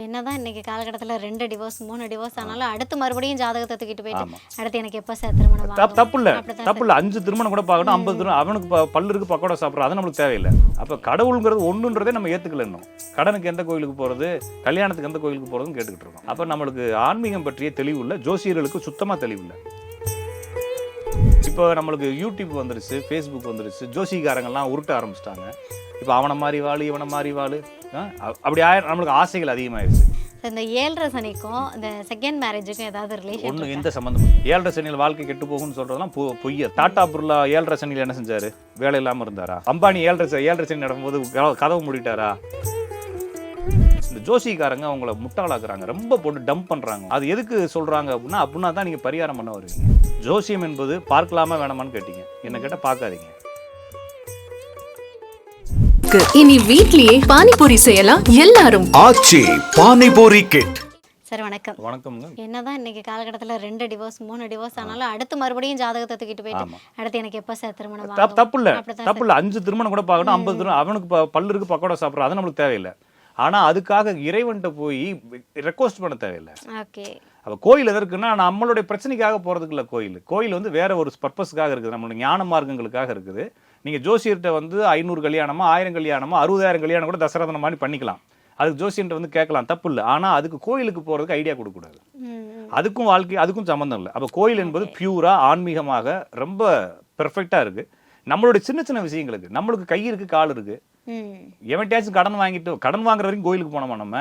என்னதான் இன்னைக்கு காலகட்டத்தில் 2 டிவோர்ஸ் 3 டிவோர்ஸ் ஆனாலும் அடுத்து மறுபடியும் ஜாதகத்தை தூக்கிட்டு போயிட்டு அடுத்து எனக்கு எப்போ சார் திருமணம் தப்பு இல்லை 5 திருமணம் கூட பார்க்கணும் 50 திருமணம் அவனுக்கு பல்லு இருக்கு பக்கோடா சாப்பிட்றது அது நம்மளுக்கு தேவையில்லை. அப்போ கடவுளுங்கிறது ஒன்றுன்றதே நம்ம ஏற்றுக்கல. இன்னும் கடனுக்கு எந்த கோயிலுக்கு போகிறது, கல்யாணத்துக்கு எந்த கோயிலுக்கு போகிறதுன்னு கேட்டுக்கிட்டு இருக்கோம். அப்போ நம்மளுக்கு ஆன்மீகம் பற்றிய தெளிவு இல்லை, ஜோசியர்களுக்கு சுத்தமாக தெளிவு இல்லை. இப்போ நம்மளுக்கு யூடியூப் வந்துருச்சு, ஃபேஸ்புக் வந்துருச்சு, ஜோசிகாரங்கள்லாம் உருட்ட ஆரம்பிச்சிட்டாங்க. இப்போ அவனை மாதிரி வாழு இவனை மாதிரி வாழு அப்படி நம்மளுக்கு ஆசைகள் அதிகமாகிடுச்சு. இந்த 7.5 சனிக்கும் இந்த செகண்ட் மேரேஜுக்கும் ஏதாவது ரிலேஷன்? ஒன்றும் எந்த சம்மந்தமும் 7.5 சனியில் வாழ்க்கை கெட்டு போகும்னு சொல்கிறதுலாம் பொய்ய. டாடா பிர்லா 7.5 சனியில் என்ன செஞ்சார்? வேலை இல்லாமல் இருந்தாரா? அம்பானி 7.5 சனி நடக்கும்போது கதவு மூடிட்டாரா? இந்த ஜோசிக்காரங்க அவங்கள முட்டாளாக்குறாங்க, ரொம்ப போட்டு டம்ப் பண்ணுறாங்க. அது எதுக்கு சொல்கிறாங்க அப்படின்னா தான் நீங்கள் பரிகாரம் பண்ண வருவீங்க. ஜோசியம் என்பது பார்க்கலாமா வேணாமான்னு கேட்டீங்க, என்ன கேட்டால் பார்க்காதீங்க. இனி வீட்லயே பானிபூரி செய்யலாம் எல்லாரும். ஆச்சி பானிபூரி கிட். சார் வணக்கம். வணக்கம்ங்க. என்னதான் இன்னைக்கு காலகட்டத்தில் 2 டிவோர்ஸ் 3 டிவோர்ஸ் ஆனாலும் அடுத்து மறுபடியும் ஜாதகத்தை தூக்கிட்டு போயிட்டு அடுத்து எனக்கு எப்போ சார் திருமணம்? தப்பு இல்லை 5 திருமணம் கூட பார்க்கணும் 50 திருமணம் அவனுக்கு பல்லு இருக்கு பக்கோடா சாப்பிட்றது அது நம்மளுக்கு தேவையில்லை. ஆனால் அதுக்காக இறைவன்கிட்ட போய் ரெக்வஸ்ட் பண்ண தேவையில்லை. ஓகே. அப்போ கோயில் எதற்குன்னா நம்மளுடைய பிரச்சனைக்காக போகிறதுக்கு இல்லை. கோயில் வந்து வேற ஒரு பர்பஸ்க்காக இருக்குது, நம்மளோட ஞான மார்க்கங்களுக்காக இருக்குது. நீங்கள் ஜோசியர்கிட்ட வந்து 500 கல்யாணமா 1000 கல்யாணமா 60,000 கல்யாணம் கூட தசரதன மாதிரி பண்ணிக்கலாம். அதுக்கு ஜோசியர்கிட்ட வந்து கேட்கலாம், தப்பு இல்லை. ஆனால் அதுக்கு கோயிலுக்கு போகிறதுக்கு ஐடியா கொடுக்கக்கூடாது. அதுக்கும் அதுக்கும் சம்மந்தம் இல்லை. அப்போ கோயில் என்பது பியூரா ஆன்மீகமாக ரொம்ப பெர்ஃபெக்டாக இருக்குது. நம்மளுடைய சின்ன சின்ன விஷயங்களுக்கு நம்மளுக்கு கை இருக்குது கால் இருக்குது. எவன்ட்டாச்சும் கடன் வாங்குற வரைக்கும் கோயிலுக்கு போனோமா? நம்ம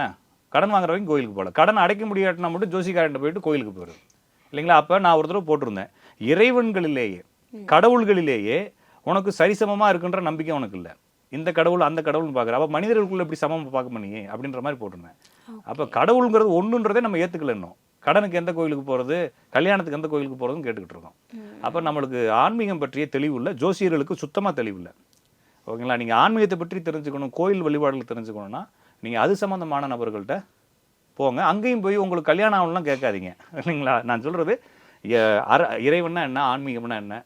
கடன் வாங்குற வரைக்கும் கோயிலுக்கு போகல. கடன் அடைக்க முடியாட்டினா மட்டும் ஜோசிக்காரன் போயிட்டு கோயிலுக்கு போயிடுது இல்லைங்களா? அப்போ நான் ஒரு தடவை போட்டிருந்தேன், இறைவன்களிலேயே கடவுள்களிலேயே உனக்கு சரிசமமாக இருக்குன்ற நம்பிக்கை உனக்கு இல்லை. இந்த கடவுள் அந்த கடவுள்னு பார்க்குற, அப்போ மனிதர்களுக்குள்ள எப்படி சமமாக பார்க்க பண்ணியே அப்படின்ற மாதிரி போட்டிருந்தேன். அப்போ கடவுளுங்கிறது ஒன்றுன்றதே நம்ம ஏற்றுக்கல. இன்னும் கடனுக்கு எந்த கோயிலுக்கு போகிறது, கல்யாணத்துக்கு எந்த கோயிலுக்கு போகிறதுன்னு கேட்டுக்கிட்டு இருக்கோம். அப்போ நம்மளுக்கு ஆன்மீகம் பற்றிய தெளிவு இல்லை, ஜோசியர்களுக்கு சுத்தமாக தெளிவு இல்லை. ஓகேங்களா? நீங்கள் ஆன்மீகத்தை பற்றி தெரிஞ்சுக்கணும், கோயில் வழிபாடுகள் தெரிஞ்சுக்கணும்னா நீங்கள் அது சம்மந்தமான நபர்கள்ட்ட போங்க. அங்கேயும் போய் உங்களுக்கு கல்யாணம் ஆகணும்லாம் கேட்காதீங்க இல்லைங்களா? நான் சொல்கிறது இறைவன்னா என்ன, ஆன்மீகம்னா என்ன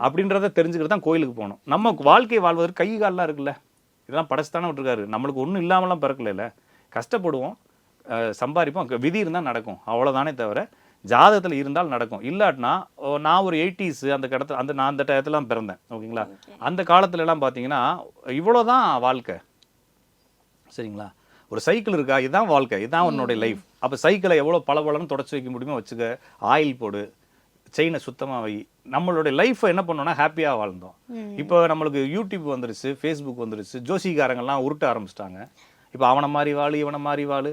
அப்படின்றத தெரிஞ்சுக்கிறது தான் கோயிலுக்கு போகணும். நம்ம வாழ்க்கை வாழ்வதற்கு கை காலெலாம் இருக்குல்ல, இதெல்லாம் படைச்சுதானே விட்டுருக்காரு. நம்மளுக்கு ஒன்றும் இல்லாமலாம் பிறக்கல, கஷ்டப்படுவோம், சம்பாதிப்போம், விதி இருந்தால் நடக்கும், அவ்வளோதானே தவிர ஜாதகத்தில் இருந்தால் நடக்கும். இல்லாட்டினா நான் ஒரு 80s நான் அந்த டயத்துலாம் பிறந்தேன். ஓகேங்களா? அந்த காலத்துலலாம் பார்த்தீங்கன்னா இவ்வளோதான் வாழ்க்கை. சரிங்களா? ஒரு சைக்கிள் இருக்கா, இதுதான் வாழ்க்கை, இதுதான் உன்னோடைய லைஃப். அப்போ சைக்கிளை எவ்வளோ பளபளன்னு தொடச்சி வைக்க முடியுமோ வச்சுக்க, ஆயில் போடு, செயினை சுத்தமாக வை. நம்மளுடைய லைஃப்பை என்ன பண்ணோம்னா ஹாப்பியாக வாழ்ந்தோம். இப்போ நம்மளுக்கு யூடியூப் வந்துருச்சு, ஃபேஸ்புக் வந்துருச்சு, ஜோசிகாரங்கள்லாம் உருட்ட ஆரம்பிச்சிட்டாங்க. இப்போ அவனை மாதிரி வாழு இவனை மாதிரி வாழு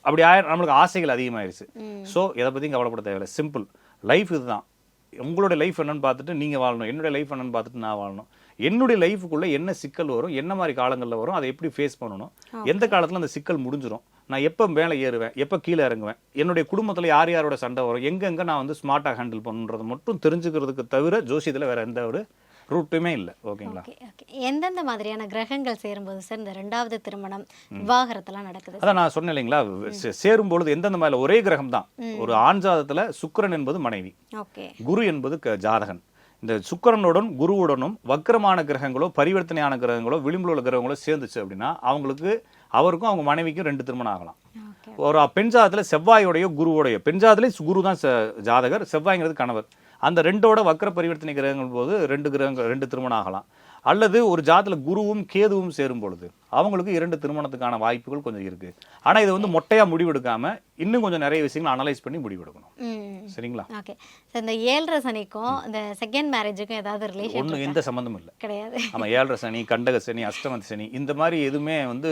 அப்படி நம்மளுக்கு ஆசைகள் அதிகமாகிடுச்சு. ஸோ எதை பற்றியும் கவலைப்பட தேவையில்லை. சிம்பிள் லைஃப் இதுதான். உங்களுடைய லைஃப் என்னன்னு பார்த்துட்டு நீங்கள் வாழணும், என்னுடைய லைஃப் என்னன்னு பார்த்துட்டு நான் வாழணும். என்னுடைய லைஃபுக்குள்ளே என்ன சிக்கல் வரும், என்ன மாதிரி காலங்களில் வரும், அதை எப்படி ஃபேஸ் பண்ணணும், எந்த காலத்தில் அந்த சிக்கல் முடிஞ்சிடும், நான் எப்போ மேலே ஏறுவேன், எப்போ கீழே இறங்குவேன், என்னுடைய குடும்பத்தில் யார் யாரோட சண்டை வரும், எங்கெங்கே நான் வந்து ஸ்மார்ட்டாக ஹேண்டில் பண்ணுறதை மட்டும் தெரிஞ்சுக்கிறதுக்கு தவிர ஜோசியத்தில் வேறு எந்த ஒரு ரூட்டுமே இல்லை. ஓகேங்களா? எந்தெந்த மாதிரியான கிரகங்கள் சேரும்போது சார் இந்த 2வது திருமணம் விவாகரத்தெல்லாம் நடக்குது? அதான் நான் சொன்னேன் இல்லைங்களா, சேரும்பொழுது எந்தெந்த மாதிரி ஒரே கிரகம் தான். ஒரு ஆண் ஜாதகத்தில் சுக்கிரன் என்பது மனைவி, குரு என்பது ஜாதகன். இந்த சுக்கிரனுடன் குருவுடனும் வக்கரமான கிரகங்களோ பரிவர்த்தனையான கிரகங்களோ விளிம்புல உள்ள கிரகங்களோ சேர்ந்துச்சு அப்படின்னா அவருக்கும் அவங்க மனைவிக்கும் 2 திருமணம் ஆகலாம். ஒரு பெண் ஜாதகத்தில் செவ்வாயோடைய குருவோடைய, பெண் ஜாதகத்திலே குரு தான் ஜாதகர், செவ்வாய்ங்கிறது கணவர். அந்த 2ஓட வக்கர பரிவர்த்தனை கிரகங்கள் போது 2 திருமணம் ஆகலாம். அல்லது ஒரு ஜாதகத்தில் குருவும் கேதுவும் சேரும் பொழுது அவங்களுக்கு 2 திருமணத்துக்கான வாய்ப்புகள் கொஞ்சம் இருக்குது. ஆனால் இது வந்து மொட்டையாக முடிவெடுக்காமல் இன்னும் கொஞ்சம் நிறைய விஷயங்கள் அனலைஸ் பண்ணி முடிவெடுக்கணும். சரிங்களா? Okay sir. இந்த 7.5 சனிக்கும் இந்த செகண்ட் மேரேஜுக்கும் ஏதாவது ரிலேஷன்? ஒன்றும் எந்த சம்மந்தமும் இல்லை. கிடையாது. ஆமாம், 7.5 சனி, கண்டக சனி, அஷ்டமதி சனி இந்த மாதிரி எதுவுமே வந்து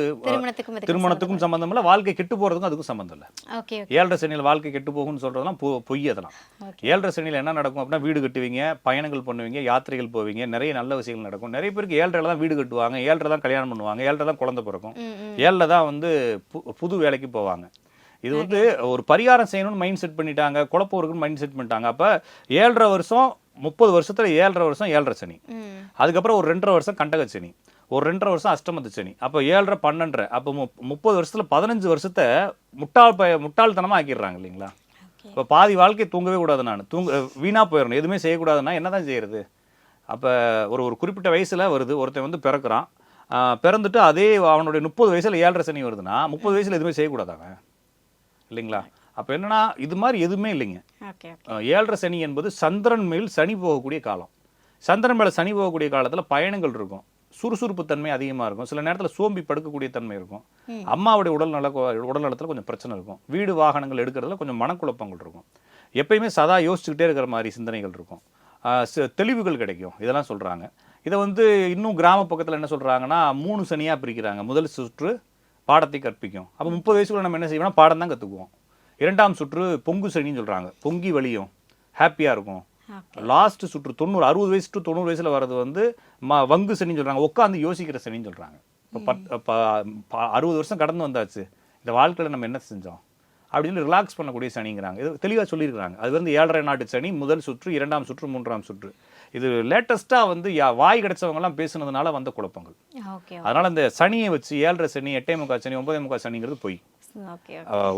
திருமணத்துக்கும் சம்மந்தம் இல்லை, வாழ்க்கை கெட்டு போகிறதுக்கும் அதுக்கும் சம்மந்தம் இல்லை. ஓகே. 7.5 சனியில் வாழ்க்கை கெட்டு போகும்னு சொல்கிறதுலாம் பொய். அதெல்லாம் 7.5 சனியில் என்ன நடக்கும் அப்படின்னா, வீடு கட்டுவீங்க, பயணங்கள் பண்ணுவீங்க, யாத்திரைகள் போவீங்க, நிறைய நல்ல விஷயங்கள் நடக்கும். நிறைய பேருக்கு 7.5 தான் வீடு கட்டுவாங்க, 7.5 தான் கல்யாணம் பண்ணுவாங்க, 7.5 தான் குழந்தை பிறக்கும், 7.5 தான் வந்து புது வேலைக்கு போவாங்க. இது வந்து ஒரு பரிகாரம் செய்யணும்னு மைண்ட் செட் பண்ணிட்டாங்க, குழப்பம் இருக்குன்னு மைண்ட் செட் பண்ணிட்டாங்க. அப்போ 7.5 வருஷம் 30 வருஷத்துல 7.5 வருஷம் 7.5 சனி, அதுக்கப்புறம் ஒரு 2.5 வருஷம் கண்டக சனி, ஒரு 2.5 வருஷம் அஷ்டமத்து சனி, அப்போ 7.5 12, அப்போ 30 வருஷத்துல 15 வருஷத்தை முட்டாள்தனமாக ஆக்கிடுறாங்க இல்லைங்களா? இப்போ பாதி வாழ்க்கை தூங்கவே கூடாது, நான் வீணாக போயிடணும், எதுவுமே செய்யக்கூடாதுன்னா என்ன தான் செய்யறது? அப்போ ஒரு குறிப்பிட்ட வயசில் வருது, ஒருத்தன் வந்து பிறக்கிறான், பிறந்துட்டு அதே அவனுடைய 30 வயசுல 7.5 சனி வருதுன்னா 30 வயசுல எதுவுமே செய்யக்கூடாதாங்க இல்லைங்களா? அப்போ என்னன்னா இது மாதிரி எதுவுமே இல்லைங்க. ஓகே 7.5 சனி என்பது சந்திரன் மேல் சனி போகக்கூடிய காலம். சந்திரன் மேலே சனி போகக்கூடிய காலத்தில் பயணங்கள் இருக்கும், சுறுசுறுப்பு தன்மை அதிகமாக இருக்கும், சில நேரத்தில் சோம்பி படுக்கக்கூடிய தன்மை இருக்கும், அம்மாவுடைய உடல்நலத்தில் கொஞ்சம் பிரச்சனை இருக்கும், வீடு வாகனங்கள் எடுக்கிறதுல கொஞ்சம் மனக்குழப்பங்கள் இருக்கும், எப்பயுமே சதா யோசிச்சுக்கிட்டே இருக்கிற மாதிரி சிந்தனைகள் இருக்கும், தெளிவுகள் கிடைக்கும், இதெல்லாம் சொல்கிறாங்க. இதை வந்து இன்னும் கிராம பக்கத்தில் என்ன சொல்கிறாங்கன்னா 3 சனியாக பிரிக்கிறாங்க. முதல் சுற்று பாடத்தை கற்பிக்கும். அப்போ 30 வயசுக்குள்ள நம்ம என்ன செய்வோம்னா பாடம் தான் கற்றுக்குவோம். 2ஆம் சுற்று பொங்கு சனின்னு சொல்கிறாங்க, பொங்கி வலியும் ஹாப்பியாக இருக்கும். லாஸ்ட் சுற்று 60 வயசு டு 90 வயசுல வர்றது வந்து வங்கு சனின்னு சொல்கிறாங்க, உட்காந்து யோசிக்கிற சனின்னு சொல்கிறாங்க. இப்போ 60 வருஷம் கடந்து வந்தாச்சு, இந்த வாழ்க்கையில் நம்ம என்ன செஞ்சோம் அப்படின்னு ரிலாக்ஸ் பண்ணக்கூடிய சனிங்கிறாங்க. இது தெளிவாக சொல்லியிருக்கிறாங்க. அது வந்து 7.5 நாட்டு சனி, முதல் சுற்று, 2ஆம் சுற்று, 3ஆம் சுற்று. இது லேட்டஸ்ட்டாக வந்து வாய் கிடைச்சவங்கலாம் பேசுனதுனால வந்த குழப்பங்கள். அதனால் இந்த சனியை வச்சு 7.5 சனி, 8.25 சனி, 9.25 சனிங்கிறது போய்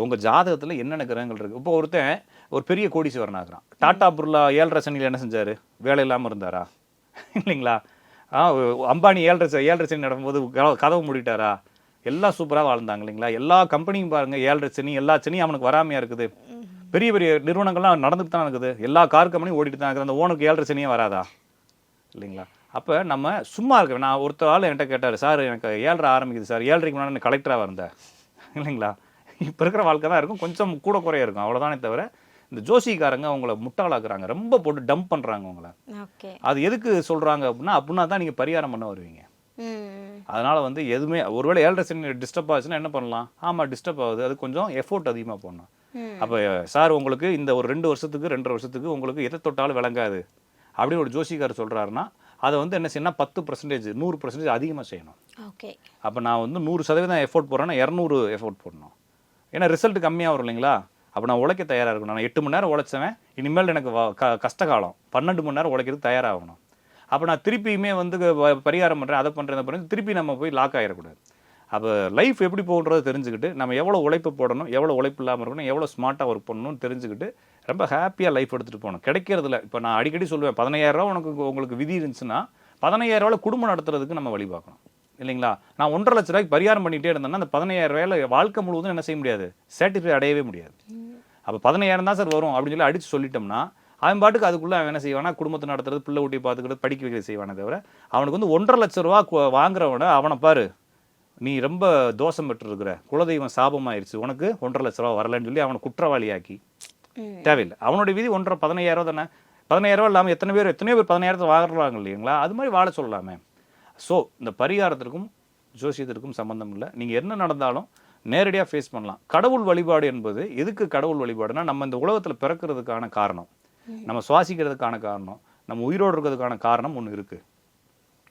உங்கள் ஜாதகத்தில் என்னென்ன கிரகங்கள் இருக்குது. இப்போ ஒருத்தன் ஒரு பெரிய கோடீஸ்வரன் ஆகிறான். டாடா பிர்லா 7.5 சனியில் என்ன செஞ்சார்? வேலை இல்லாமல் இருந்தாரா? இல்லைங்களா? அம்பானி 7.5 சனி நடக்கும்போது கதவு மூடிட்டாரா? எல்லாம் சூப்பராக வாழ்ந்தாங்க இல்லைங்களா? எல்லா கம்பெனியும் பாருங்கள் 7.5 சனி, எல்லா சனியும் அவனுக்கு வராமையாக இருக்குது. பெரிய பெரிய நிறுவனங்கள்லாம் நடந்துட்டு தான் இருக்குது, எல்லா கார் கம்பெனியும் ஓடிட்டு தான் இருக்குது. அந்த ஓனுக்கு 7.5 சனியே வராதா? இல்லைங்களா? அப்போ நம்ம சும்மா இருக்க. நான் ஒருத்தர் ஆள் என்கிட்ட கேட்டார், சார் எனக்கு 7.5 ஆரம்பிக்குது சார், 7.5க்கு முன்னாடி கலெக்டராக வந்தேன் இல்லைங்களா? இப்போ இருக்கிற வாழ்க்கை தான் இருக்கும், கொஞ்சம் கூட குறைய இருக்கும், அவ்வளோதானே தவிர இந்த ஜோசிக்காரங்க அவங்கள முட்டாளாக்குறாங்க, ரொம்ப போட்டு டம்ப் பண்ணுறாங்க அவங்கள. அது எதுக்கு சொல்கிறாங்க அப்படின்னா தான் நீங்கள் பரிகாரம் பண்ண வருவீங்க. அதனால் வந்து எதுவுமே ஒருவேளை 7.5 சனி டிஸ்டர்ப் ஆச்சுன்னா என்ன பண்ணலாம்? ஆமாம் டிஸ்டர்ப் ஆகுது, அது கொஞ்சம் எஃபோர்ட் அதிகமாக போடணும். அப்போ சார் உங்களுக்கு இந்த ஒரு 2 வருஷத்துக்கு 2.5 வருஷத்துக்கு உங்களுக்கு எதை தொட்டாலும் விளங்காது அப்படின்னு ஒரு ஜோசிக்காரர் சொல்கிறாருன்னா அதை வந்து என்ன செய்யணும்? 10%, 100% அதிகமாக செய்யணும். ஓகே. அப்போ நான் வந்து 100% எஃபோர்ட் போடுறேன்னா 200 எஃபோர்ட் போடணும். ஏன்னா ரிசல்ட் கம்மியாக வரும் இல்லைங்களா? அப்போ நான் உழைக்க தயாராக இருக்கணும். நான் 8 மணி நேரம் உழைச்சவன் இனிமேல் எனக்கு கஷ்டகாலம் 12 மணி நேரம் உழைக்கிறது தயாராகணும். அப்போ நான் திருப்பியுமே வந்து பரிகாரம் பண்ணுறேன், அதை பண்ணுறேன், பண்ணுறது திருப்பி நம்ம போய் லாக் ஆகிடக்கூடாது. அப்போ லைஃப் எப்படி போகுன்றதை தெரிஞ்சுக்கிட்டு நம்ம எவ்வளோ உழைப்பு போடணும், எவ்வளோ உழைப்பு இல்லாமல் இருக்கணும், எவ்வளோ ஸ்மார்ட்டாக ஒர்க் பண்ணணும்னு தெரிஞ்சுக்கிட்டு ரொம்ப ஹாப்பியாக லைஃப் எடுத்துகிட்டு போகணும். கிடைக்கிறதுல இப்போ நான் அடிக்கடி சொல்லுவேன், 15,000 உங்களுக்கு விதி இருந்துச்சுன்னா 15,000 குடும்பம் நடத்துறதுக்கு நம்ம வழி பார்க்கணும் இல்லைங்களா? நான் 1.5 லட்ச ரூபாய்க்கு பரிகாரம் பண்ணிகிட்டே இருந்தேன்னா அந்த 15,000 வாழ்க்கை முழுவதும் என்ன செய்ய முடியாது? சாட்டிஸ்ஃபை அடையவே முடியாது. அப்போ 15,000 தான் சார் வரும் அப்படின்னு சொல்லி அடித்து சொல்லிட்டோம்னா அவன் பாட்டுக்கு அதுக்குள்ளே அவன் என்ன செய்வானா? குடும்பத்தை நடத்துறது, பிள்ளை ஊட்டி பார்த்துக்கிறது, படிக்க வைக்கிறது செய்வானே தவிர அவனுக்கு வந்து 1.5 லட்ச ரூபா வாங்குறவன அவனை பாரு, நீ ரொம்ப தோஷம் பெற்றுருக்குற, குலதெய்வம் சாபமாயிருச்சு, உனக்கு 1.5 லட்ச ரூபா வரலன்னு சொல்லி அவனை குற்றவாளியாக்கி தேவையில்லை. அவனுடைய விதி 15,000 தானே. 15,000 இல்லாமல் எத்தனை பேர் 15,000 வாங்குறாங்க இல்லைங்களா? அது மாதிரி வாழ சொல்லலாமே. ஸோ இந்த பரிகாரத்திற்கும் ஜோசியத்திற்கும் சம்பந்தம் இல்லை. நீங்கள் என்ன நடந்தாலும் நேரடியாக ஃபேஸ் பண்ணலாம். கடவுள் வழிபாடு என்பது எதுக்கு கடவுள் வழிபாடுனா நம்ம இந்த உலகத்தில் பிறக்கிறதுக்கான காரணம், நம்ம சுவாசிக்கிறதுக்கான காரணம், நம்ம உயிரோடு இருக்கிறதுக்கான காரணம் ஒன்று இருக்குது.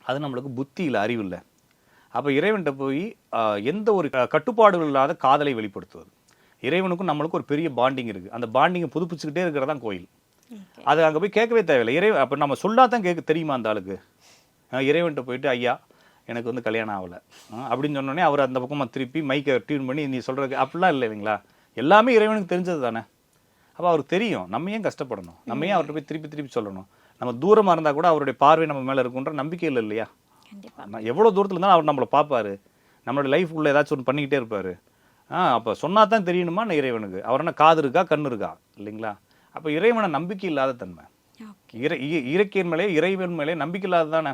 அது நம்மளுக்கு புத்தி இல்லை, அறிவு இல்லை. அப்போ இறைவன்கிட்ட போய் எந்த ஒரு கட்டுப்பாடுகள் இல்லாத காதலை வெளிப்படுத்துவது. இறைவனுக்கும் நம்மளுக்கும் ஒரு பெரிய பாண்டிங் இருக்குது. அந்த பாண்டிங்கை புதுப்பிச்சுக்கிட்டே இருக்கிறதான் கோயில். அது அங்கே போய் கேட்கவே தேவையில்லை. இறைவன் அப்போ நம்ம சொல்லாதான் கேட்க தெரியுமா அந்த ஆளுக்கு? இறைவன்கிட்ட போயிட்டு ஐயா எனக்கு வந்து கல்யாணம் ஆகலை அப்படின்னு சொன்னோடனே அவர் அந்த பக்கமாக திருப்பி மைக்கை டியூன் பண்ணி நீ சொல்கிறது அப்படிலாம் இல்லை இல்லைங்களா? எல்லாமே இறைவனுக்கு தெரிஞ்சது தானே. அப்போ அவருக்கு தெரியும், நம்ம ஏன் கஷ்டப்படணும், நம்ம ஏன் அவர்கிட்ட போய் திருப்பி திருப்பி சொல்லணும்? நம்ம தூரமாக இருந்தால் கூட அவருடைய பார்வை நம்ம மேலே இருக்குன்ற நம்பிக்கை இல்லை இல்லையா? எவ்வளோ தூரத்தில் இருந்தாலும் அவர் நம்மளை பார்ப்பாரு, நம்மளோட லைஃப் உள்ள ஏதாச்சும் ஒன்று பண்ணிக்கிட்டே இருப்பார். அப்போ சொன்னால் தான் தெரியணுமா இறைவனுக்கு? அவர் என்ன காது இருக்கா கண்ணு இருக்கா இல்லைங்களா? அப்போ இறைவனை நம்பிக்கை இல்லாத தன்மை, இயற்கையின் மேலே இறைவன் மேலே நம்பிக்கை இல்லாத தானே.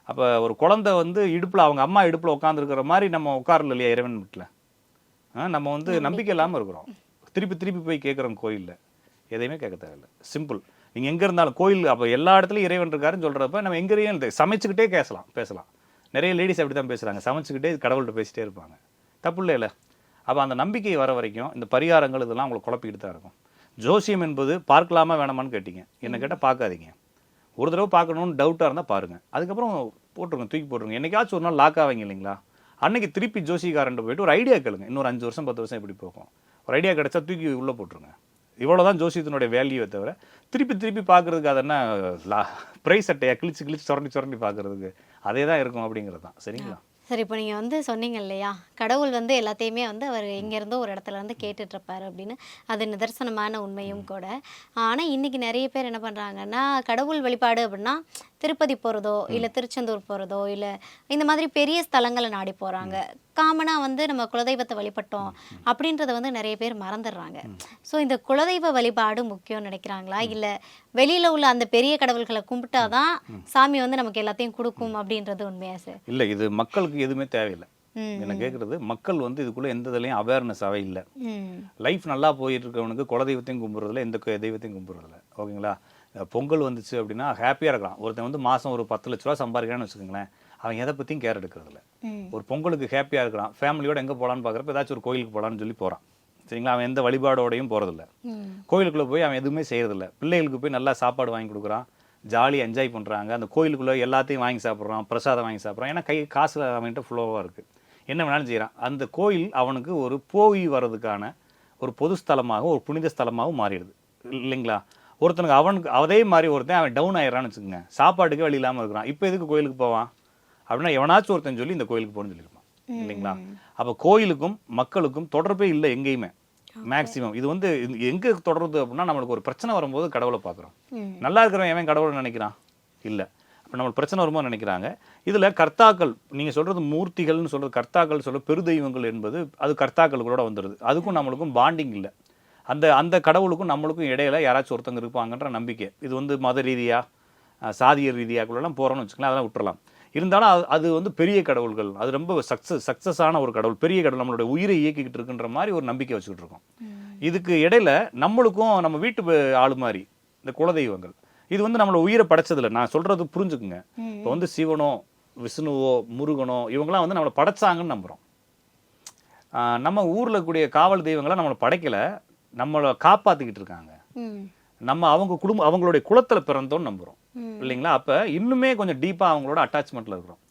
அப்போ ஒரு குழந்தை வந்து இடுப்பில் அவங்க அம்மா இடுப்பில் உட்காந்துருக்கிற மாதிரி நம்ம உட்காரல இல்லையா இறைவன் வீட்டில்? நம்ம வந்து நம்பிக்கை இல்லாமல் இருக்கிறோம், திருப்பி திருப்பி போய் கேட்குறோம் கோயிலில். எதையுமே கேட்க தேவையில்லை, சிம்பிள். நீங்கள் எங்கே இருந்தாலும் கோயில், அப்போ எல்லா இடத்துலையும் இறைவன் இருக்காருன்னு சொல்கிறப்ப நம்ம எங்கேயும் சமைச்சுக்கிட்டே பேசலாம். நிறைய லேடிஸ் அப்படி தான் பேசுகிறாங்க, சமைச்சுக்கிட்டே கடவுள்கிட்ட பேசிகிட்டே இருப்பாங்க, தப்பு இல்லை. அப்போ அந்த நம்பிக்கை வர வரைக்கும் இந்த பரிகாரங்கள் இதெல்லாம் உங்களை குழப்பிக்கிட்டு தான் இருக்கும். ஜோசியம் என்பது பார்க்கலாமா வேணாமான்னு கேட்டிங்க, என்ன கேட்டால் பார்க்காதீங்க. ஒரு தடவை பார்க்கணுன்னு டவுட்டாக இருந்தால் பாருங்கள், அதுக்கப்புறம் போட்டுருங்க, தூக்கி போட்டுருங்க. என்னைக்காச்சும் ஒரு நாள் லாக் ஆவீங்க இல்லைங்களா? அன்னைக்கு திருப்பி ஜோசிக்காரன்ட்டு போயிட்டு ஒரு ஐடியா கேளுங்க, இன்னொரு 5 வருஷம் 10 வருஷம் எப்படி போகும், ஒரு ஐடியா கிடைச்சா தூக்கி உள்ளே போட்டுருங்க. இவ்வளோதான் ஜோசியத்தினுடைய வேல்யூவை தவிர திருப்பி திருப்பி பார்க்குறதுக்கு அது என்ன ப்ரைஸ் அட்டையா கிழிச்சு சுரண்டி பார்க்குறதுக்கு அதே தான் இருக்கும் அப்படிங்கிறது தான். சரிங்களா? சரி, இப்போ நீங்கள் வந்து சொன்னீங்க இல்லையா, கடவுள் வந்து எல்லாத்தையுமே வந்து அவர் எங்கேருந்தோ ஒரு இடத்துல வந்து கேட்டுட்ருப்பார் அப்படின்னு. அது நிதர்சனமான உண்மையும் கூட. ஆனால் இன்றைக்கி நிறைய பேர் என்ன பண்ணுறாங்கன்னா, கடவுள் வழிபாடு அப்படின்னா திருப்பதி போகிறதோ இல்லை திருச்செந்தூர் போகிறதோ இல்லை இந்த மாதிரி பெரிய ஸ்தலங்களை நாடி போகிறாங்க. காமனாக வந்து நம்ம குலதெய்வத்தை வழிபட்டோம் அப்படின்றத வந்து நிறைய பேர் மறந்துடுறாங்க. ஸோ இந்த குலதெய்வ வழிபாடு முக்கியம்னு நினைக்கிறாங்களா, இல்லை வெளியில் உள்ள அந்த பெரிய கடவுள்களை கும்பிட்டாதான் சாமி வந்து நமக்கு எல்லாத்தையும் கொடுக்கும் அப்படின்றது உண்மையா சார்? இல்லை, இது மக்களுக்கு எதுவுமே தேவையில்லை. என்ன கேட்குறது, மக்கள் வந்து இதுக்குள்ளே எந்த இதுலையும் அவேர்னஸாகவே இல்லை. லைஃப் நல்லா போயிட்டு இருக்கவனுக்கு குலதெய்வத்தையும் கும்பிட்றதில்ல, எந்த தெய்வத்தையும் கும்பிட்றதில்ல. ஓகேங்களா? பொங்கல் வந்துச்சு அப்படின்னா ஹாப்பியாக இருக்கலாம். ஒருத்தன் வந்து மாதம் ஒரு 10 லட்ச ரூபா சம்பாதிக்கிறான்னு வச்சுக்கோங்களேன், அவன் எதை பற்றியும் கேர் எடுக்கிறதில்ல. ஒரு பொங்கலுக்கு ஹாப்பியாக இருக்கிறான், ஃபேமிலியோட எங்கே போகலான்னு பார்க்குறப்ப ஏதாச்சும் ஒரு கோயிலுக்கு போகலான்னு சொல்லி போகிறான். சரிங்களா? அவன் எந்த வழிபாடோடையும் போகிறதில்ல, கோயிலுக்குள்ளே போய் அவன் எதுவுமே செய்கிறதில்ல. பிள்ளைகளுக்கு போய் நல்லா சாப்பாடு வாங்கி கொடுக்குறான், ஜாலியாக என்ஜாய் பண்ணுறாங்க, அந்த கோயிலுக்குள்ளே எல்லாத்தையும் வாங்கி சாப்பிட்றான், பிரசாதம் வாங்கி சாப்பிட்றான். ஏன்னா காசு அவன்கிட்ட ஃப்ளோவாக இருக்குது, என்ன வேணாலும் செய்கிறான். அந்த கோயில் அவனுக்கு ஒரு போய் வர்றதுக்கான ஒரு பொது ஸ்தலமாக, ஒரு புனித ஸ்தலமாகவும் மாறிடுது இல்லைங்களா? ஒருத்தனுக்கு அவனுக்கு அதே மாதிரி ஒருத்தன் அவன் டவுன் ஆயிடறான்னு வச்சுக்கோங்க, சாப்பாட்டுக்கு வழி இல்லாமல் இருக்கிறான், இப்போ எதுக்கு கோயிலுக்கு போவான் அப்படின்னா எவனாச்சும் ஒருத்தன் சொல்லி இந்த கோயிலுக்கு போகணும்னு சொல்லியிருப்பான் இல்லைங்களா? அப்போ கோயிலுக்கும் மக்களுக்கும் தொடர்பே இல்லை எங்கேயுமே மேக்சிமம். இது வந்து எங்கே தொடருது அப்படின்னா, நம்மளுக்கு ஒரு பிரச்சனை வரும்போது கடவுளை பார்க்குறோம். நல்லா இருக்கிறவன் எவன் கடவுளை நினைக்கிறான்? இல்லை. அப்போ நம்மளுக்கு பிரச்சனை வரும்போது நினைக்கிறாங்க. இதில் கர்த்தாக்கள், நீங்கள் சொல்கிறது மூர்த்திகள்னு சொல்கிறது, கர்த்தாக்கள் சொல்ல பெருதெய்வங்கள் என்பது அது கர்த்தாக்களோட வந்துடுது. அதுக்கும் நம்மளுக்கும் பாண்டிங் இல்லை. அந்த அந்த கடவுளுக்கும் நம்மளுக்கும் இடையில யாராச்சும் ஒருத்தங்க இருப்பாங்கன்ற நம்பிக்கை. இது வந்து மத ரீதியாக சாதிய ரீதியாக்குள்ளெல்லாம் போகிறோன்னு வச்சுக்கலாம், அதெல்லாம் விட்டுறலாம். இருந்தாலும் அது வந்து பெரிய கடவுள்கள், அது ரொம்ப சக்ஸஸான ஒரு கடவுள், பெரிய கடவுள், நம்மளுடைய உயிரை இயக்கிக்கிட்டு இருக்குன்ற மாதிரி ஒரு நம்பிக்கை வச்சுக்கிட்டு இருக்கோம். இதுக்கு இடையில நம்மளுக்கும் நம்ம வீட்டு ஆளு மாதிரி இந்த குலதெய்வங்கள், இது வந்து நம்மளோட உயிரை படைச்சதில்லை. நான் சொல்றது புரிஞ்சுக்குங்க. இப்போ வந்து சிவனோ விஷ்ணுவோ முருகனோ இவங்கெல்லாம் வந்து நம்மளை படைச்சாங்கன்னு நம்புகிறோம். நம்ம ஊரில் கூடிய காவல் தெய்வங்களாம் நம்மளை படைக்கலை, நம்மளை காப்பாற்றிக்கிட்டு இருக்காங்க. நம்ம அவங்களுடைய குலத்தில் பிறந்தோன்னு நம்புகிறோம் இல்லைங்களா? அப்போ இன்னுமே கொஞ்சம் டீப்பாக அவங்களோட அட்டாச்மெண்ட்டில் இருக்கிறோம்.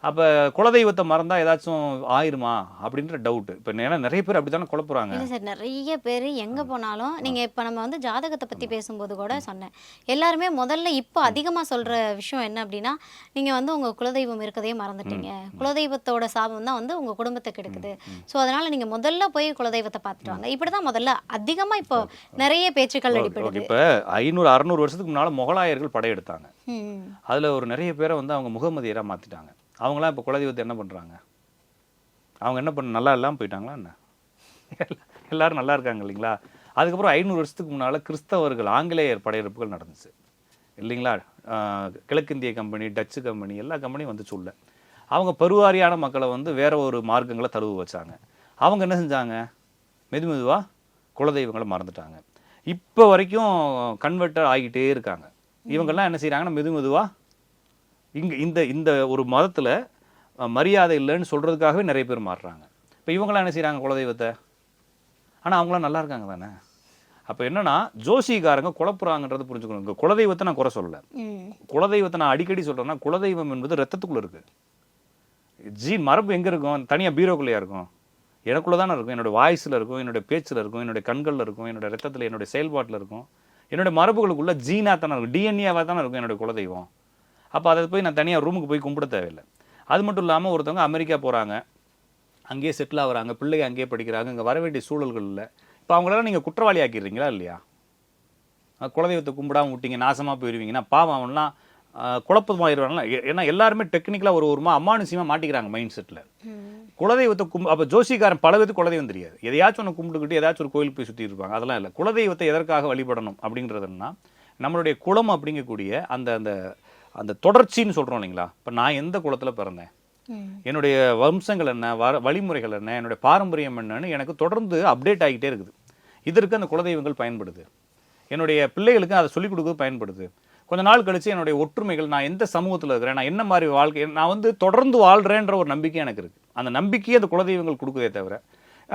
அப்போ குலதெய்வத்தை மறந்தா ஏதாச்சும் ஆயிருமா அப்படின்ற டவுட். இப்போ ஏன்னா நிறைய பேர் அப்படி தானே குழப்புறாங்க. இல்லை சார், நிறைய பேர் எங்கே போனாலும் நீங்கள் இப்போ நம்ம வந்து ஜாதகத்தை பற்றி பேசும்போது கூட சொன்னேன், எல்லாருமே முதல்ல இப்போ அதிகமாக சொல்கிற விஷயம் என்ன அப்படின்னா, நீங்கள் வந்து உங்கள் குலதெய்வம் இருக்கதையே மறந்துட்டீங்க, குலதெய்வத்தோட சாபம் தான் வந்து உங்கள் குடும்பத்தை கெடுக்குது, ஸோ அதனால் நீங்கள் முதல்ல போய் குலதெய்வத்தை பார்த்துட்டு வாங்க. இப்படி தான் முதல்ல அதிகமாக இப்போ நிறைய பேச்சுக்கள் அடிப்படுது. இப்போ 500-600 வருஷத்துக்கு முன்னால் முகலாயர்கள் படையெடுத்தாங்க. அதில் ஒரு நிறைய பேரை வந்து அவங்க முகமதியராக மாற்றிட்டாங்க. அவங்களாம் இப்போ குலதெய்வத்தை என்ன பண்ணுறாங்க? அவங்க என்ன நல்லா இல்லாமல் போயிட்டாங்களா என்ன? எல்லாரும் நல்லா இருக்காங்க இல்லைங்களா? அதுக்கப்புறம் 500 வருஷத்துக்கு முன்னால் கிறிஸ்தவர்கள் ஆங்கிலேயர் படையெடுப்புகள் நடந்துச்சு இல்லைங்களா? கிழக்கிந்திய கம்பெனி, டச்சு கம்பெனி, எல்லா கம்பெனியும் வந்துச்சு உள்ள. அவங்க பெருவாரியான மக்களை வந்து வேற ஒரு மார்க்கங்களை தழுவு வச்சாங்க. அவங்க என்ன செஞ்சாங்க? மெதுவாக குலதெய்வங்களை மறந்துட்டாங்க. இப்போ வரைக்கும் கன்வெர்ட்டர் ஆகிட்டே இருக்காங்க. இவங்கெல்லாம் என்ன செய்கிறாங்கன்னா மெதுவாக இந்த இந்த ஒரு மதத்தில் மரியாதை இல்லைன்னு சொல்கிறதுக்காகவே நிறைய பேர் மாறுறாங்க. இப்போ இவங்களாம் என்ன செய்கிறாங்க? குலதெய்வத்தை. ஆனால் அவங்களாம் நல்லா இருக்காங்க தானே? அப்போ என்னன்னா ஜோசிகாரங்க குழப்புறாங்கன்றது புரிஞ்சுக்கணும். இங்கே குலதெய்வத்தை நான் குறை சொல்லலை, குலதெய்வத்தை நான் அடிக்கடி சொல்கிறேன்னா, குலதெய்வம் என்பது ரத்தத்துக்குள்ளே இருக்குது. மரபு எங்கே இருக்கும்? தனியாக பீரோக்குள்ளேயா இருக்கும்? எனக்குள்ளே தானே இருக்கும். என்னோடய வாய்ஸில் இருக்கும், என்னுடைய பேச்சில் இருக்கும், என்னுடைய கண்களில் இருக்கும், என்னுடைய ரத்தத்தில், என்னுடைய செயல்பாட்டில் இருக்கும். என்னுடைய மரபுகளுக்குள்ள ஜீனாக தானே இருக்கும், டிஎன்ஏவாக தானே இருக்கும் என்னுடைய குலதெய்வம். அப்போ அதை போய் நான் தனியாக ரூமுக்கு போய் கும்பிட தேவையில்லை. அது மட்டும் இல்லாமல் ஒருத்தவங்க அமெரிக்கா போகிறாங்க, அங்கேயே செட்டில் ஆகுறாங்க, பிள்ளைங்க அங்கேயே படிக்கிறாங்க, இங்கே வர வேண்டிய சூழல்கள் இல்லை. இப்போ அவங்களெல்லாம் நீங்கள் குற்றவாளி ஆக்கிடுறீங்களா இல்லையா? குலதெய்வத்தை கும்பிடாமல் விட்டீங்க, நாசமாக போயிடுவீங்கன்னா பாவம் அவன்லாம் குழப்பமாயிருவாங்களா? ஏன்னா எல்லாருமே டெக்னிக்கலாக ஒரு அமானுஷியமாக மாட்டிக்கிறாங்க மைண்ட் செட்டில். குலதெய்வத்தை அப்போ ஜோசிக்காரன் பல பேருக்கு குலதெய்வம் தெரியாது, எதையாச்சும் ஒன்று கும்பிட்டுக்கிட்டு ஏதாச்சும் ஒரு கோயிலுக்கு போய் சுற்றி இருப்பாங்க. அதெல்லாம் இல்லை. குலதெய்வத்தை எதற்காக வழிபடணும் அப்படின்றதுன்னா, நம்மளுடைய குலம் அப்படிங்கக்கூடிய அந்த அந்த அந்த தொடர்ச்சின்னு சொல்கிறோம் இல்லைங்களா? இப்போ நான் எந்த குலத்தில் பிறந்தேன், என்னுடைய வம்சங்கள் என்ன, வழிமுறைகள் என்ன, என்னுடைய பாரம்பரியம் என்னன்னு எனக்கு தொடர்ந்து அப்டேட் ஆகிட்டே இருக்குது. இதற்கு அந்த குலதெய்வங்கள் பயன்படுது. என்னுடைய பிள்ளைகளுக்கு அதை சொல்லிக் கொடுக்க பயன்படுது. கொஞ்ச நாள் கழிச்சு என்னுடைய ஒற்றுமைகள், நான் எந்த சமூகத்தில் இருக்கிறேன், நான் என்ன மாதிரி வாழ்க்கை, நான் வந்து தொடர்ந்து வாழ்கிறேன்ற ஒரு நம்பிக்கை எனக்கு இருக்குது. அந்த நம்பிக்கையை அந்த குலதெய்வங்கள் கொடுக்குதே தவிர,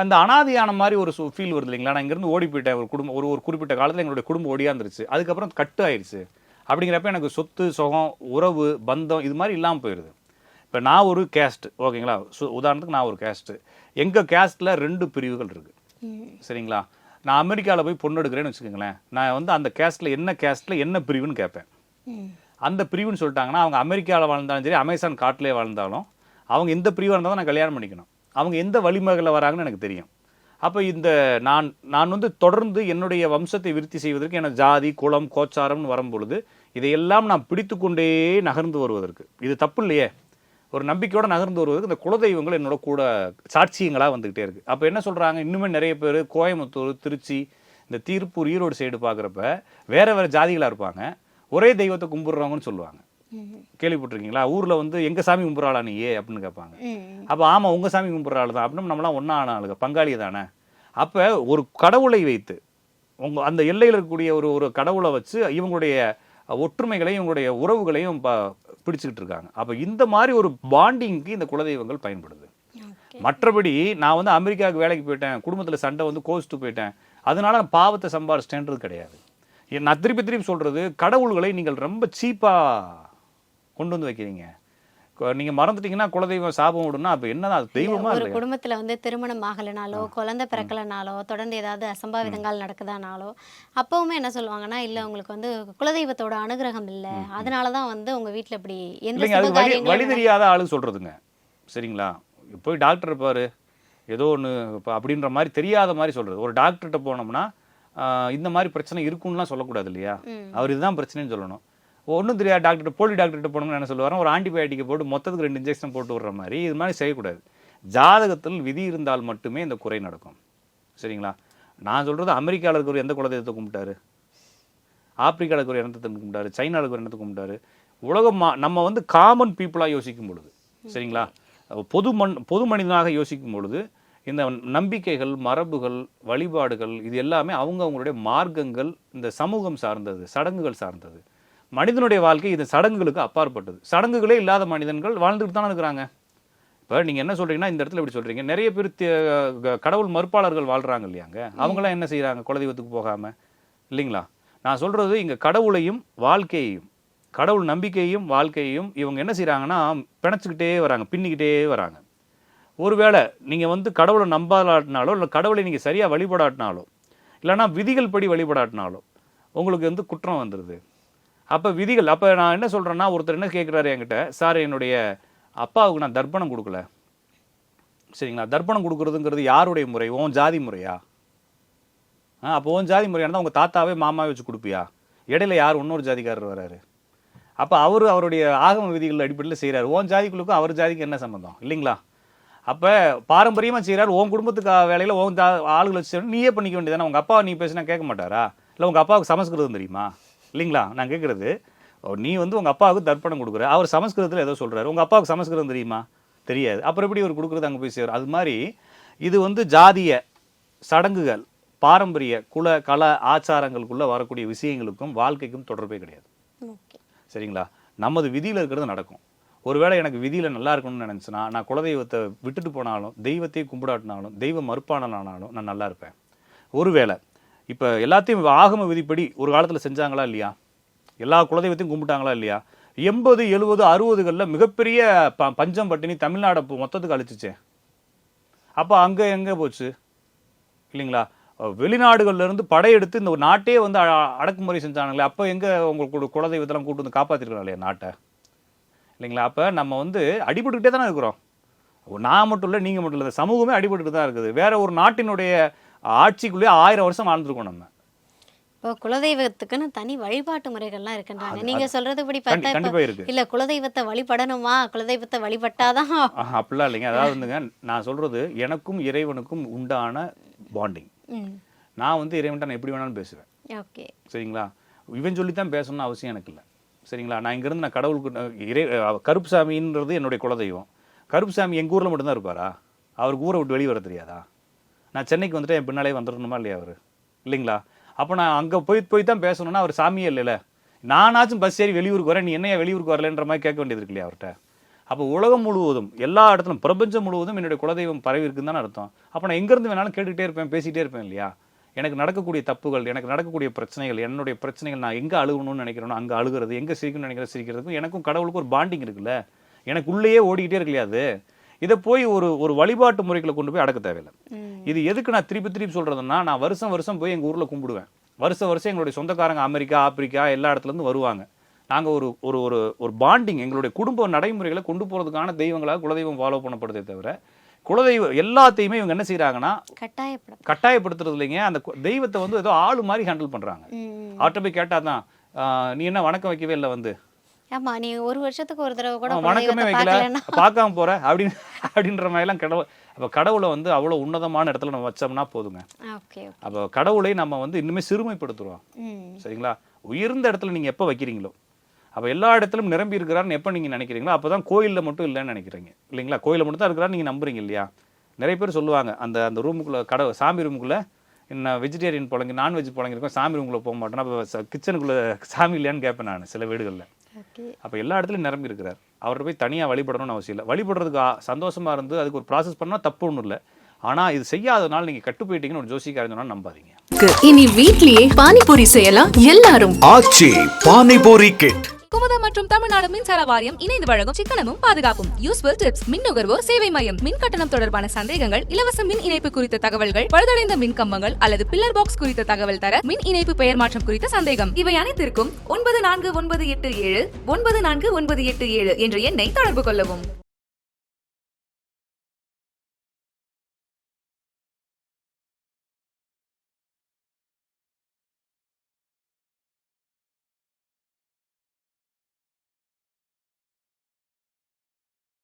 அந்த அனாதியான மாதிரி ஒரு ஃபீல் வருது இல்லைங்களா? நான் இங்கேருந்து ஓடி போயிட்டேன், ஒரு குடும்பம் ஒரு குறிப்பிட்ட காலத்தில் எங்களுடைய குடும்பம் ஓடியாந்துருச்சு, அதுக்கப்புறம் கட்டு ஆயிடுச்சு அப்படிங்கிறப்ப எனக்கு சொத்து சுகம் உறவு பந்தம் இது மாதிரி இல்லாமல் போயிடுது. இப்போ நான் ஒரு கேஸ்ட்டு, ஓகேங்களா? உதாரணத்துக்கு நான் ஒரு கேஸ்ட்டு, எங்கள் கேஸ்ட்டில் 2 பிரிவுகள் இருக்குது சரிங்களா? நான் அமெரிக்காவில் போய் பொண்ணு எடுக்கிறேன்னு வச்சுக்கோங்களேன், நான் வந்து அந்த கேஸ்ட்டில் என்ன பிரிவுன்னு கேட்பேன். அந்த பிரிவுன்னு சொல்லிட்டாங்கன்னா, அவங்க அமெரிக்காவில் வாழ்ந்தாலும் சரி, அமேசான் காட்டிலே வாழ்ந்தாலும், அவங்க எந்த பிரிவாக இருந்தாலும் நான் கல்யாணம் பண்ணிக்கணும். அவங்க எந்த வழிமுறைகளில் வராங்கன்னு எனக்கு தெரியும். அப்போ இந்த நான் வந்து தொடர்ந்து என்னுடைய வம்சத்தை விருத்தி செய்வதற்கு எனக்கு ஜாதி குலம் கோச்சாரம்னு வரும்பொழுது இதையெல்லாம் நாம் பிடித்து கொண்டே நகர்ந்து வருவதற்கு இது தப்பு இல்லையே. ஒரு நம்பிக்கையோட நகர்ந்து வருவதற்கு இந்த குலதெய்வங்கள் என்னோட கூட சாட்சியங்களாக வந்துக்கிட்டே இருக்குது. அப்போ என்ன சொல்கிறாங்க, இன்னுமே நிறைய பேர் கோயம்புத்தூர், திருச்சி, இந்த திருப்பூர், ஈரோடு சைடு பார்க்குறப்ப வேறு ஜாதிகளாக இருப்பாங்க, ஒரே தெய்வத்தை கும்பிட்றவங்கன்னு சொல்லுவாங்க. கேள்விப்பட்டிருக்கீங்களா? ஊரில் வந்து எங்கள் சாமி கும்பிட்றாளா நீ அப்படின்னு கேட்பாங்க. அப்போ ஆமாம் உங்கள் சாமி கும்பிட்றாள் தான் அப்படின்னு நம்மளாம் ஒன்றா ஆன ஆளுங்க, பங்காளி தானே. அப்போ ஒரு கடவுளை வைத்து அந்த எல்லையில் இருக்கக்கூடிய ஒரு கடவுளை வச்சு இவங்களுடைய ஒற்றுமைகளையும் இவங்களுடைய உறவுகளையும் பிடிச்சிக்கிட்டு இருக்காங்க. அப்போ இந்த மாதிரி ஒரு பாண்டிங்க்கு இந்த குலதெய்வங்கள் பயன்படுது. மற்றபடி நான் வந்து அமெரிக்காவுக்கு வேலைக்கு போயிட்டேன், குடும்பத்தில் சண்டை வந்து கோச்சிட்டு போயிட்டேன், அதனால நான் பாவத்தை சம்பாரிச்சிட்டேன்றது கிடையாது. நான் திருப்பி சொல்கிறது, கடவுள்களை நீங்கள் ரொம்ப சீப்பாக கொண்டு வந்து வைக்கிறீங்க. நீங்கள் மறந்துட்டீங்கன்னா குலதெய்வம் சாபம் விடுனா அப்போ என்னதான் அது தெய்வமா? ஒரு குடும்பத்தில் வந்து திருமணம் ஆகலைனாலோ குழந்தை பிறக்கலைனாலோ தொடர்ந்து ஏதாவது அசம்பாவிதங்கள் நடக்குதானாலோ அப்பவுமே என்ன சொல்லுவாங்கன்னா, இல்லை உங்களுக்கு வந்து குலதெய்வத்தோட அனுகிரகம் இல்லை, அதனால தான் வந்து உங்கள் வீட்டில் இப்படி எந்த வழி தெரியாத ஆளு சொல்கிறதுங்க. சரிங்களா? போய் டாக்டர் இருப்பார், ஏதோ ஒன்று அப்படின்ற மாதிரி தெரியாத மாதிரி சொல்கிறது. ஒரு டாக்டர்கிட்ட போனோம்னா இந்த மாதிரி பிரச்சனை இருக்குன்னுலாம் சொல்லக்கூடாது இல்லையா? அவர் இதுதான் பிரச்சனைன்னு சொல்லணும். ஒன்றும் தெரியாது டாக்டர், போலி டாக்டர்கிட்ட போனோம்னு என்ன சொல்லுவாங்க, ஒரு ஆன்டிபயோட்டிக்கை போட்டு மொத்தத்துக்கு 2 இன்ஜெக்ஷன் போட்டு விடுற மாதிரி இது மாதிரி செய்யக்கூடாது. ஜாதகத்தில் விதி இருந்தால் மட்டுமே இந்த குறை நடக்கும். சரிங்களா? நான் சொல்கிறது, அமெரிக்காவில் இருக்கிற எந்த குலதெய்வத்தை கும்பிட்டாரு, ஆப்பிரிக்காவில் இருக்கிற எண்ணத்தை கும்பிட்டாரு, சைனாவில் இருக்கிற எண்ணத்தை கும்பிட்டாரு. உலகம் நம்ம வந்து காமன் பீப்புளாக யோசிக்கும் பொழுது, சரிங்களா, பொது மனிதனாக யோசிக்கும் பொழுது இந்த நம்பிக்கைகள், மரபுகள், வழிபாடுகள் இது எல்லாமே அவங்களுடைய மார்க்கங்கள், இந்த சமூகம் சார்ந்தது, சடங்குகள் சார்ந்தது. மனிதனுடைய வாழ்க்கை இது சடங்குகளுக்கு அப்பாற்பட்டது. சடங்குகளே இல்லாத மனிதர்கள் வாழ்ந்துட்டு தானே இருக்கிறாங்க. இப்போ நீங்கள் என்ன சொல்கிறீங்கன்னா, இந்த இடத்துல இப்படி சொல்கிறீங்க, நிறைய பேர் கடவுள் மறுப்பாளர்கள் வாழ்கிறாங்க இல்லையாங்க, அவங்களாம் என்ன செய்கிறாங்க குலதெய்வத்துக்கு போகாமல்? இல்லைங்களா? நான் சொல்கிறது, இங்கே கடவுளையும் வாழ்க்கையையும், கடவுள் நம்பிக்கையும் வாழ்க்கையையும் இவங்க என்ன செய்கிறாங்கன்னா பிணைச்சிக்கிட்டே வராங்க, பின்னிக்கிட்டே வராங்க. ஒருவேளை நீங்கள் வந்து கடவுளை நம்பாலாட்டினாலோ இல்லை கடவுளை நீங்கள் சரியாக வழிபடாட்டினாலோ இல்லைனா விதிகள் படி வழிபடாட்டினாலோ உங்களுக்கு வந்து குற்றம் வந்துடுது. அப்போ விதிகள், அப்போ நான் என்ன சொல்கிறேன்னா, ஒருத்தர் என்ன கேட்குறாரு என்கிட்ட, சார் என்னுடைய அப்பாவுக்கு நான் தர்ப்பணம் கொடுக்கல. சரிங்களா? தர்ப்பணம் கொடுக்குறதுங்கிறது யாருடைய முறை? உன் ஜாதி முறையா? அப்போ உன் ஜாதி முறையானதான் உங்கள் தாத்தாவே மாமாவே வச்சு கொடுப்பியா? இடையில யார் இன்னொரு ஜாதிக்காரர் வராரு? அப்போ அவருடைய ஆகம விதிகள் அடிப்படையில் செய்கிறார். உன் ஜாதிக்குள்ளுக்கும் அவர் ஜாதிக்கு என்ன சம்பந்தம்? இல்லைங்களா? அப்போ பாரம்பரியமாக செய்கிறார், உன் குடும்பத்துக்கு வேலையில் உன் ஆளுகளை வச்சு நீயே பண்ணிக்க வேண்டியதானே. உங்கள் அப்பாவை நீ பேசினா கேட்க மாட்டாரா? இல்லை உங்கள் அப்பாவுக்கு சமஸ்கிருதம் தெரியுமா? இல்லைங்களா? நான் கேட்குறது, நீ வந்து உங்கள் அப்பாவுக்கு தர்ப்பணம் கொடுக்குற, அவர் சமஸ்கிருதத்தில் ஏதோ சொல்கிறார், உங்கள் அப்பாவுக்கு சமஸ்கிருதம் தெரியுமா? தெரியாது. அப்புறம் எப்படி அவர் கொடுக்குறது அங்கே போய் சேரும்? அது மாதிரி இது வந்து ஜாதிய சடங்குகள், பாரம்பரிய குல கல ஆச்சாரங்களுக்குள்ளே வரக்கூடிய விஷயங்களுக்கும் வாழ்க்கைக்கும் தொடர்பே கிடையாது. சரிங்களா? நமது விதியில் இருக்கிறது நடக்கும். ஒருவேளை எனக்கு விதியில் நல்லா இருக்கணும்னு நினச்சினா நான் குலதெய்வத்தை விட்டுட்டு போனாலும், தெய்வத்தையும் கும்பிடாட்டினாலும், தெய்வ மறுப்பானாலும் நான் நல்லா இருப்பேன். ஒருவேளை இப்போ எல்லாத்தையும் ஆகம விதிப்படி ஒரு காலத்தில் செஞ்சாங்களா இல்லையா? எல்லா குலதெய்வத்தையும் கும்பிட்டாங்களா இல்லையா? 80, 70, 60களில் மிகப்பெரிய பஞ்சம் பட்டினி தமிழ்நாடை மொத்தத்துக்கு அழிச்சிச்சே. அப்போ அங்கே எங்கே போச்சு? இல்லைங்களா? வெளிநாடுகள்லேருந்து படையெடுத்து இந்த நாட்டே வந்து அடக்குமுறை செஞ்சானுங்களே, அப்போ எங்கே உங்களுக்கு குலதெய்வத்தெல்லாம் கூட்டு வந்து காப்பாற்றிருக்கோம் இல்லையா நாட்டை? இல்லைங்களா? அப்போ நம்ம வந்து அடிபட்டுக்கிட்டே தானே இருக்கிறோம். நான் மட்டும் இல்லை, நீங்கள் மட்டும் இல்லை, சமூகமே அடிபட்டுட்டு தான் இருக்குது. வேற ஒரு நாட்டினுடைய ஆட்சிக்குள்ளேயே 1000 வருஷம் வாழ்ந்துருக்கோம் நம்ம. இப்போ குலதெய்வத்துக்குன்னு தனி வழிபாட்டு முறைகள்லாம் இருக்குன்றாங்க. நீங்க சொல்றதுபடி பார்த்தா கண்டிப்பா இருக்கு. இல்ல குலதெய்வத்தை வழிபடணுமா, குலதெய்வத்தை வழிபட்டாதான் அப்படிலாம் இல்லைங்க. அதாவது வந்துங்க, நான் சொல்றது எனக்கும் இறைவனுக்கும் உண்டான பாண்டிங். நான் வந்து இறைவன்ட்ட நான் எப்படி வேணாலும் பேசுவேன். ஓகே, சரிங்களா? இவன் சொல்லித்தான் பேசணும்னு அவசியம் எனக்கு இல்லை. சரிங்களா? நான் இங்கேருந்து நான் கடவுளுக்கு கருப்புசாமின்றது என்னுடைய குலதெய்வம். கருப்புசாமி எங்கள் ஊரில் மட்டும்தான் இருப்பாரா? அவருக்கு ஊரை விட்டு வெளியே வர தெரியாதா? நான் சென்னைக்கு வந்துட்டு என் பின்னாலே வந்துடணுமா இல்லையா அவர்? இல்லைங்களா? அப்போ நான் அங்கே போய் தான் பேசணும்னா அவர் சாமியே இல்லைல்ல. நானாச்சும் பஸ் ஏறி வெளியூருக்கு வரேன், நீ என்னையா வெளியூருக்கு வரலன்ற மாதிரி கேட்க வேண்டியது இருக்கு இல்லையா அவர்கிட்ட? அப்போ உலகம் முழுவதும், எல்லா இடத்துலும், பிரபஞ்சம் முழுவதும் என்னுடைய குலதெய்வம் பரவி இருக்குன்னு தானே அர்த்தம். அப்போ நான் எங்கேருந்து வேணாலும் கேட்டுக்கிட்டே இருப்பேன், பேசிகிட்டே இருப்பேன் இல்லையா? எனக்கு நடக்கக்கூடிய தப்புகள், எனக்கு நடக்கக்கூடிய பிரச்சனைகள், என்னுடைய பிரச்சனைகள், நான் எங்கே அழுகணும்னு நினைக்கிறேனோ அங்கே அழுகிறது, எங்கே சிரிக்கணும்னு நினைக்கிற சிரிக்கிறதுக்கும் எனக்கும் கடவுளுக்கும் ஒரு பாண்டிங் இருக்குல்ல. எனக்கு உள்ளேயே ஓடிக்கிட்டே இருக்கு இல்லையா? அது இதை போய் ஒரு வழிபாட்டு முறைகளை கொண்டு போய் அடக்க தேவையில்லை. இது எதுக்கு நான் திருப்பி சொல்கிறதுன்னா, நான் வருஷம் போய் எங்கள் ஊரில் கும்பிடுவேன். வருஷம் எங்களுடைய சொந்தக்காரங்க அமெரிக்கா, ஆப்பிரிக்கா எல்லா இடத்துலேருந்து வருவாங்க. நாங்கள் ஒரு பாண்டிங், எங்களுடைய குடும்ப நடைமுறைகளை கொண்டு போகிறதுக்கான தெய்வங்களாக குலதெய்வம் ஃபாலோ பண்ணப்படுதே தவிர, குலதெய்வம் எல்லாத்தையுமே இவங்க என்ன செய்யறாங்கன்னா கட்டாயப்படுத்துறது இல்லைங்க. அந்த தெய்வத்தை வந்து ஏதோ ஆளு மாதிரி ஹேண்டில் பண்றாங்க. அவர்கிட்ட போய் கேட்டாதான், நீ என்ன வணக்கம் வைக்கவே இல்லை வந்து ஆமா நீ ஒரு வருஷத்துக்கு ஒரு தடவை கூட வணக்கமே குலதெய்வத்தை வைக்கல பார்க்கலன்னா பார்க்காம போற அப்படின்ற மாதிரிலாம் கடவுள். அப்போ கடவுளை வந்து அவ்வளோ உன்னதமான இடத்துல நம்ம வச்சோம்னா போதுங்க. ஓகே அப்போ கடவுளை நம்ம வந்து இன்னுமே சிறுமைப்படுத்துறோம். ம் சரிங்களா? உயர்ந்த இடத்துல நீங்க எப்போ வைக்கிறீங்களோ, அப்போ எல்லா இடத்துலையும் நிரம்பி இருக்கிறாருன்னு எப்போ நீங்க நினைக்கிறீங்களோ அப்போ தான் கோயிலில் மட்டும் இல்லைன்னு நினைக்கிறீங்க இல்லைங்களா? கோயிலில் மட்டும் தான் இருக்கிறாரு நீங்க நம்புறீங்க இல்லையா? நிறைய பேர் சொல்லுவாங்க அந்த ரூமுக்குள்ள சாமி ரூமுக்குள்ள என்ன வெஜிடேரியன் புழங்கி நான்வெஜ் புழங்கிருக்கோம், சாமி ரூமுக்குள்ள போக மாட்டோம். அப்போ கிச்சனுக்குள்ள சாமி இல்லையான்னு கேட்பேன் நான் சில வீடுகளில். ஓகே அப்போ எல்லா இடத்துலையும் நிரம்பி இருக்கிறார். அவர்கிட்ட போய் தனியாக வழிபடணும்னு அவசியம் இல்லை. வழிபடுறதுக்கு சந்தோஷமா இருந்து அதுக்கு ஒரு ப்ராசஸ் பண்ணால் தப்பு ஒன்றும் இல்லை. ஆனால் இது செய்யாதனால நீங்கள் கட்டு போயிட்டீங்கன்னு ஒரு ஜோசிக்காரன் சொன்னா நம்பாதீங்க. இனி வீட்லயே பானிபூரி செய்யலாம் எல்லாரும். ஆச்சி பானிபூரி கிட். குமுதம் மற்றும் தமிழ்நாடு மின்சார வாரியம் இணைந்து வழங்கும் சிக்கனமும் பாதுகாப்பும் யூஸ்ஃபுல் டிப்ஸ் மின் நுகர்வோர் சேவை மையம். மின் கட்டணம் தொடர்பான சந்தேகங்கள், இலவச மின் இணைப்பு குறித்த தகவல்கள், பழுதடைந்த மின் கம்பங்கள் அல்லது பில்லர் பாக்ஸ் குறித்த தகவல் தர, மின் இணைப்பு பெயர் மாற்றம் குறித்த சந்தேகம், இவை அனைத்திற்கும் 9497 9497 என்ற எண்ணை தொடர்பு கொள்ளவும்.